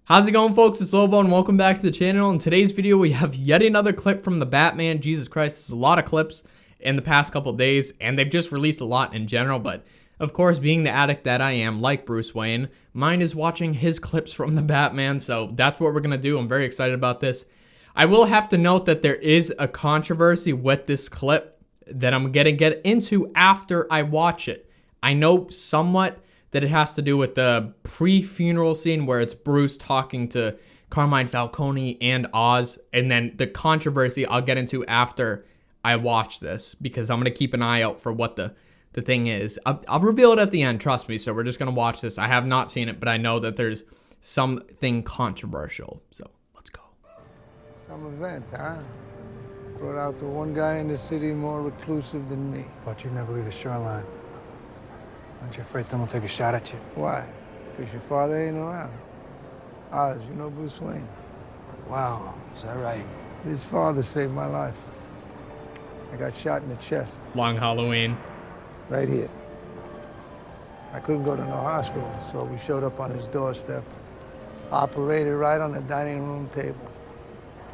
How's it going, folks? It's Lobo and welcome back to the channel. In today's video, we have yet another clip from the Batman. Jesus Christ, there's a lot of clips in the past couple of days, and they've just released a lot in general, but of course, being the addict that I am, like Bruce Wayne, mine is watching his clips from the Batman, so that's what we're going to do. I'm very excited about this. I will have to note that there is a controversy with this clip that I'm going to get into after I watch it. I know somewhat that it has to do with the pre-funeral scene where it's Bruce talking to Carmine, Falcone, and Oz, and then the controversy I'll get into after I watch this, because I'm going to keep an eye out for what the thing is. I'll reveal it at the end, trust me, so we're just going to watch this. I have not seen it, but I know that there's something controversial, so let's go. Some event, huh? Brought out the one guy in the city more reclusive than me. Thought you'd never leave the shoreline. Aren't you afraid someone will take a shot at you? Why? Because your father ain't around. Oz, you know Bruce Wayne? Wow, is that right? His father saved my life. I got shot in the chest. Long Halloween. Right here. I couldn't go to no hospital, so we showed up on his doorstep. Operated right on the dining room table.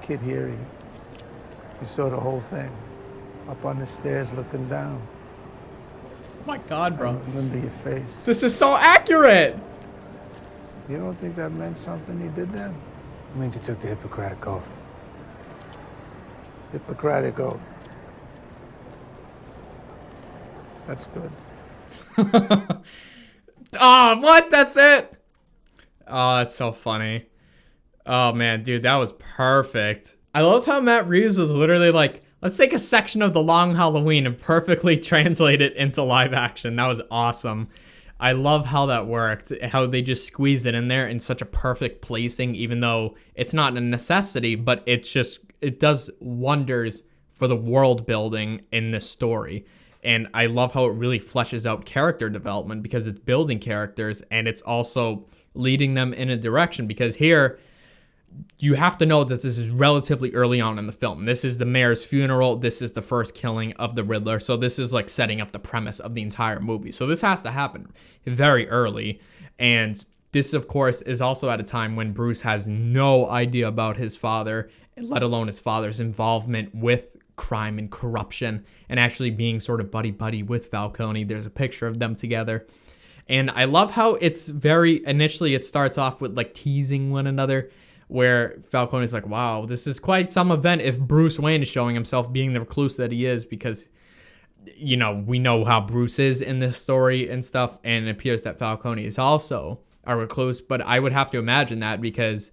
Kid here, he saw the whole thing. Up on the stairs looking down. Oh my God, bro. I remember your face. This is so accurate! You don't think that meant something he did then? It means you took the Hippocratic Oath. Hippocratic Oath. That's good. Oh, what? That's it? Oh, that's so funny. Oh, man, dude, that was perfect. I love how Matt Reeves was literally like, let's take a section of the Long Halloween and perfectly translate it into live action. That was awesome. I love how that worked, how they just squeezed it in there in such a perfect placing, even though it's not a necessity, but it does wonders for the world building in this story. And I love how it really fleshes out character development because it's building characters and it's also leading them in a direction, because here you have to know that this is relatively early on in the film. This is the mayor's funeral. This is the first killing of the Riddler. So this is like setting up the premise of the entire movie. So this has to happen very early. And this, of course, is also at a time when Bruce has no idea about his father, let alone his father's involvement with crime and corruption and actually being sort of buddy-buddy with Falcone. There's a picture of them together. And I love how it's initially it starts off with like teasing one another, where Falcone is like, wow, this is quite some event if Bruce Wayne is showing himself being the recluse that he is, because, you know, we know how Bruce is in this story and stuff, and it appears that Falcone is also a recluse, but I would have to imagine that because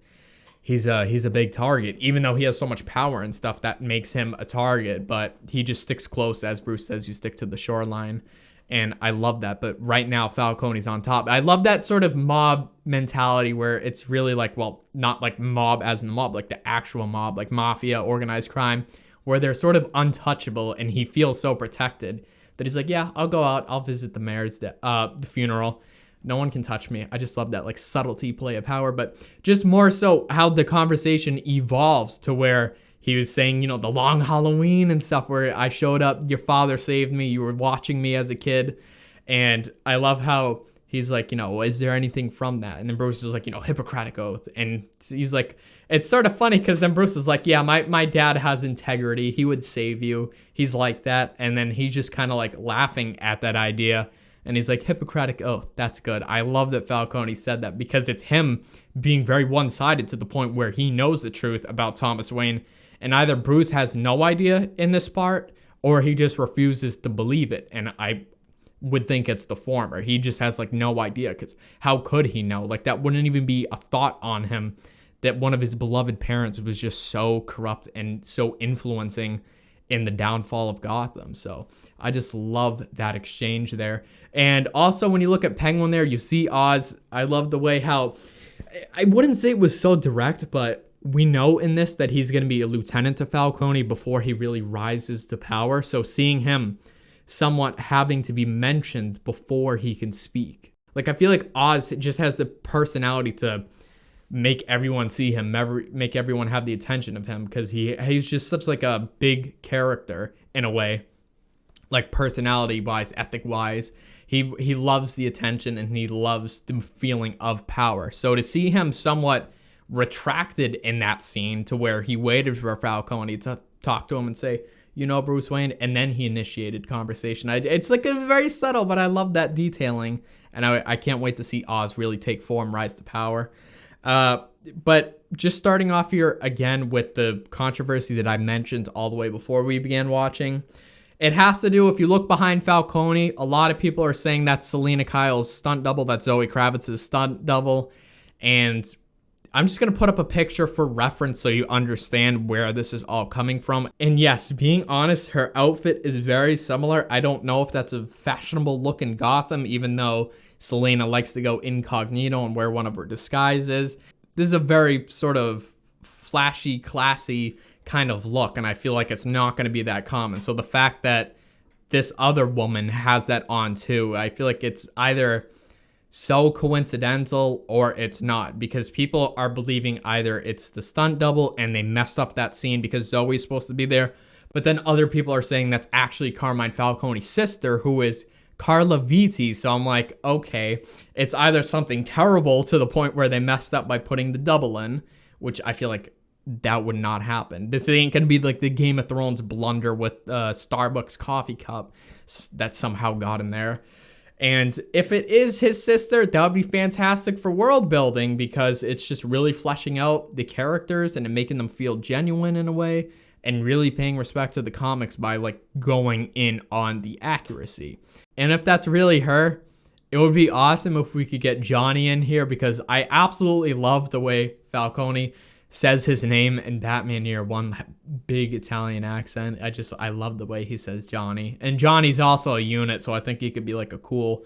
he's a big target, even though he has so much power and stuff that makes him a target, but he just sticks close, as Bruce says, you stick to the shoreline. And I love that. But right now, Falcone's on top. I love that sort of mob mentality where it's really like, well, not like mob as in the mob, like the actual mob, like mafia, organized crime, where they're sort of untouchable. And he feels so protected that he's like, yeah, I'll go out. I'll visit the mayor's the funeral. No one can touch me. I just love that like subtlety play of power. But just more so how the conversation evolves to where he was saying, you know, the Long Halloween and stuff, where I showed up, your father saved me, you were watching me as a kid. And I love how he's like, you know, is there anything from that? And then Bruce is like, you know, Hippocratic Oath. And he's like, it's sort of funny because then Bruce is like, yeah, my dad has integrity. He would save you. He's like that. And then he's just kind of like laughing at that idea. And he's like, Hippocratic Oath, that's good. I love that Falcone said that because it's him being very one-sided to the point where he knows the truth about Thomas Wayne. And either Bruce has no idea in this part, or he just refuses to believe it. And I would think it's the former. He just has like no idea, because how could he know? Like that wouldn't even be a thought on him, that one of his beloved parents was just so corrupt and so influencing in the downfall of Gotham. So I just love that exchange there. And also when you look at Penguin there, you see Oz. I love the way how, I wouldn't say it was so direct, but we know in this that he's going to be a lieutenant to Falcone before he really rises to power. So seeing him somewhat having to be mentioned before he can speak. Like, I feel like Oz just has the personality to make everyone see him, make everyone have the attention of him, because he's just such like a big character in a way, like personality-wise, ethic-wise. He loves the attention and he loves the feeling of power. So to see him somewhat retracted in that scene to where he waited for Falcone to talk to him and say, you know, Bruce Wayne, and then he initiated conversation. It's like a very subtle, but I love that detailing, and I can't wait to see Oz really take form, rise to power. But just starting off here again with the controversy that I mentioned all the way before we began watching, it has to do, if you look behind Falcone, a lot of people are saying that's Selena Kyle's stunt double, that's Zoe Kravitz's stunt double, and I'm just going to put up a picture for reference so you understand where this is all coming from. And yes, being honest, her outfit is very similar. I don't know if that's a fashionable look in Gotham, even though Selena likes to go incognito and wear one of her disguises. This is a very sort of flashy, classy kind of look, and I feel like it's not going to be that common. So the fact that this other woman has that on too, I feel like it's either so coincidental or it's not, because people are believing either it's the stunt double and they messed up that scene because Zoe's supposed to be there, but then other people are saying that's actually Carmine Falcone's sister, who is Carla Vitti. So I'm like, okay, it's either something terrible to the point where they messed up by putting the double in, which I feel like that would not happen. This ain't gonna be like the Game of Thrones blunder with Starbucks coffee cup that somehow got in there. And if it is his sister, that would be fantastic for world building, because it's just really fleshing out the characters and making them feel genuine in a way, and really paying respect to the comics by like going in on the accuracy. And if that's really her, it would be awesome if we could get Johnny in here, because I absolutely love the way Falcone says his name in Batman Year One, that big Italian accent. I love the way he says Johnny. And Johnny's also a unit, so I think he could be like a cool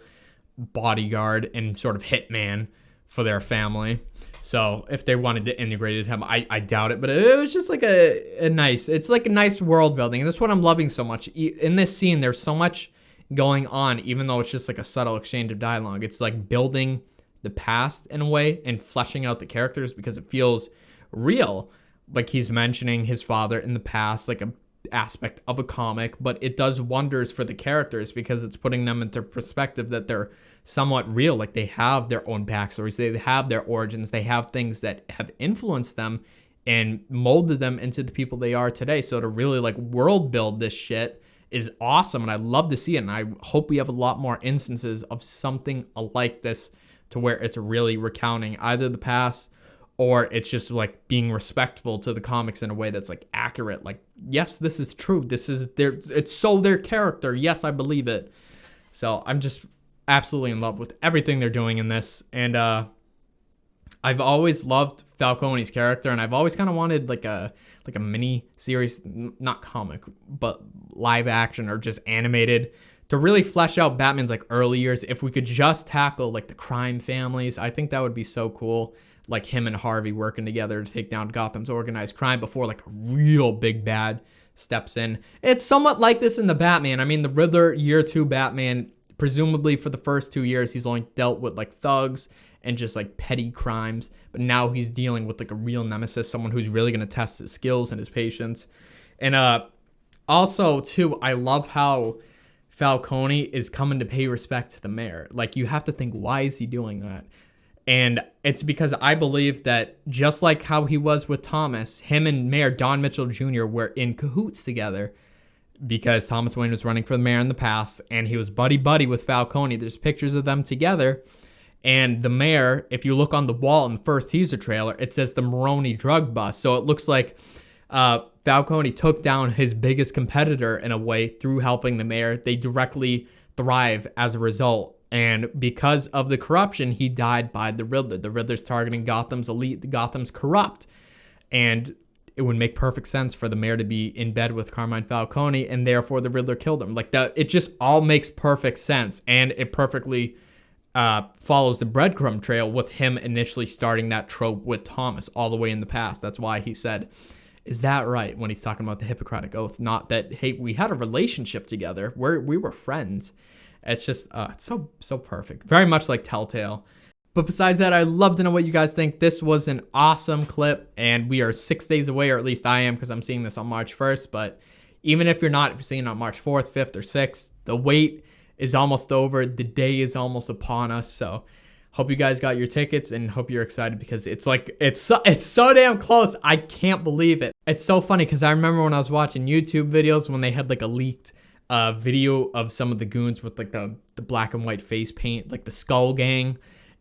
bodyguard and sort of hitman for their family. So if they wanted to integrate him, I doubt it, but it was just like it's like a nice world building. And that's what I'm loving so much. In this scene, there's so much going on, even though it's just like a subtle exchange of dialogue. It's like building the past in a way and fleshing out the characters, because it feels real, like he's mentioning his father in the past, like a aspect of a comic, but it does wonders for the characters because it's putting them into perspective that they're somewhat real. Like they have their own backstories, they have their origins, they have things that have influenced them and molded them into the people they are today. So to really like world build this shit is awesome, and I love to see it, and I hope we have a lot more instances of something like this to where it's really recounting either the past, or it's just like being respectful to the comics in a way that's like accurate. Like, yes, this is true. This is it's so their character. Yes, I believe it. So I'm just absolutely in love with everything they're doing in this. And I've always loved Falcone's character, and I've always kind of wanted like a mini series, not comic, but live action or just animated, to really flesh out Batman's like early years. If we could just tackle like the crime families, I think that would be so cool. Like him and Harvey working together to take down Gotham's organized crime before like a real big bad steps in. It's somewhat like this in the Batman. I mean, the Riddler Year 2 Batman, presumably for the first 2 years, he's only dealt with like thugs and just like petty crimes. But now he's dealing with like a real nemesis, someone who's really going to test his skills and his patience. And also, too, I love how Falcone is coming to pay respect to the mayor. Like, you have to think, why is he doing that? And it's because I believe that just like how he was with Thomas, him and Mayor Don Mitchell Jr. were in cahoots together, because Thomas Wayne was running for the mayor in the past and he was buddy-buddy with Falcone. There's pictures of them together. And the mayor, if you look on the wall in the first teaser trailer, it says the Maroney drug bust. So it looks like Falcone took down his biggest competitor in a way through helping the mayor. They directly thrive as a result. And because of the corruption, he died by the Riddler. The Riddler's targeting Gotham's elite. Gotham's corrupt. And it would make perfect sense for the mayor to be in bed with Carmine Falcone, and therefore the Riddler killed him. Like that, it just all makes perfect sense. And it perfectly follows the breadcrumb trail with him initially starting that trope with Thomas all the way in the past. That's why he said, is that right? When he's talking about the Hippocratic Oath, not that, hey, we had a relationship together. We were friends. It's just, it's so perfect. Very much like Telltale. But besides that, I'd love to know what you guys think. This was an awesome clip, and we are 6 days away, or at least I am, because I'm seeing this on March 1st. But even if you're not, if you're seeing it on March 4th, 5th, or 6th, the wait is almost over. The day is almost upon us. So Hope you guys got your tickets and hope you're excited because it's like, it's so damn close. I can't believe it. It's so funny because I remember when I was watching YouTube videos when they had like a leaked video of some of the goons with like the black and white face paint, like the Skull Gang,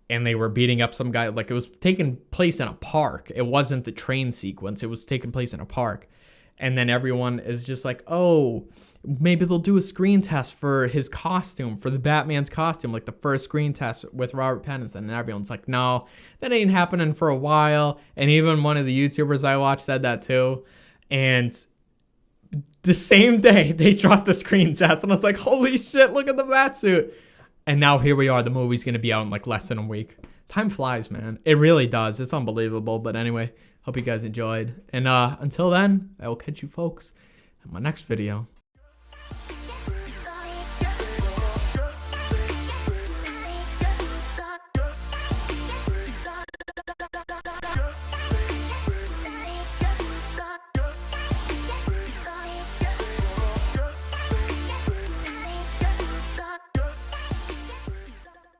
and they were beating up some guy. Like it was taking place in a park. It wasn't the train sequence. It was taking place in a park. And then everyone is just like, oh, maybe they'll do a screen test for his costume, for the Batman's costume, like the first screen test with Robert Pattinson. And everyone's like, no, that ain't happening for a while. And even one of the YouTubers I watched said that too. And the same day, they dropped the screen test. And I was like, holy shit, look at the Batsuit. And now here we are. The movie's going to be out in like less than a week. Time flies, man. It really does. It's unbelievable. But anyway, hope you guys enjoyed. And until then, I will catch you folks in my next video.